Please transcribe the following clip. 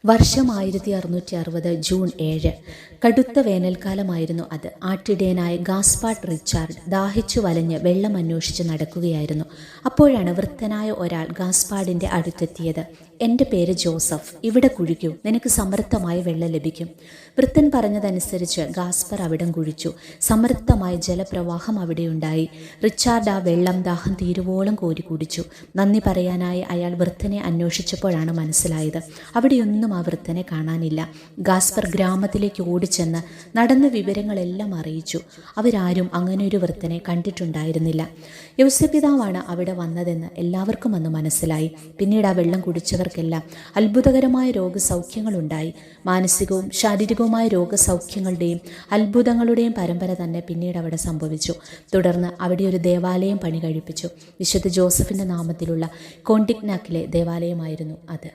വർഷം 1660 ജൂൺ 7. കടുത്ത വേനൽക്കാലമായിരുന്നു അത്. ആട്ടിടയനായ ഗാസ്പാർഡ് റിച്ചാർഡ് ദാഹിച്ചു വലഞ്ഞ് വെള്ളം അന്വേഷിച്ച് നടക്കുകയായിരുന്നു. അപ്പോഴാണ് വൃദ്ധനായ ഒരാൾ ഗാസ്പാർഡിൻ്റെ അടുത്തെത്തിയത്. "എൻ്റെ പേര് ജോസഫ്. ഇവിടെ കുഴിക്കൂ, നിനക്ക് സമൃദ്ധമായ വെള്ളം ലഭിക്കും." വൃദ്ധൻ പറഞ്ഞതനുസരിച്ച് ഗാസ്പർ അവിടം കുഴിച്ചു. സമൃദ്ധമായ ജലപ്രവാഹം അവിടെയുണ്ടായി. റിച്ചാർഡ് ആ വെള്ളം ദാഹം തീരുവോളം കോരി കുടിച്ചു. നന്ദി പറയാനായി അയാൾ വൃദ്ധനെ അന്വേഷിച്ചപ്പോഴാണ് മനസ്സിലായത്, അവിടെയൊന്നും ആ വൃദ്ധനെ കാണാനില്ല. ഗാസ്പർ ഗ്രാമത്തിലേക്ക് ഓടിച്ചെന്ന് നടന്ന വിവരങ്ങളെല്ലാം അറിയിച്ചു. അവരാരും അങ്ങനെ ഒരു വൃദ്ധനെ കണ്ടിട്ടുണ്ടായിരുന്നില്ല. യൗസപിതാവാണ് അവിടെ വന്നതെന്ന് എല്ലാവർക്കും അന്ന് മനസ്സിലായി. പിന്നീട് ആ വെള്ളം കുടിച്ചവർക്കെല്ലാം അത്ഭുതകരമായ രോഗസൗഖ്യങ്ങളുണ്ടായി. മാനസികവും ശാരീരികവുമായ രോഗസൗഖ്യങ്ങളുടെയും അത്ഭുതങ്ങളുടെയും പരമ്പര തന്നെ പിന്നീട് അവിടെ സംഭവിച്ചു. തുടർന്ന് അവിടെ ഒരു ദേവാലയം പണി കഴിപ്പിച്ചു. വിശുദ്ധ ജോസഫിൻ്റെ നാമത്തിലുള്ള കോണ്ടിഗ്നാക്കിലെ ദേവാലയമായിരുന്നു അത്.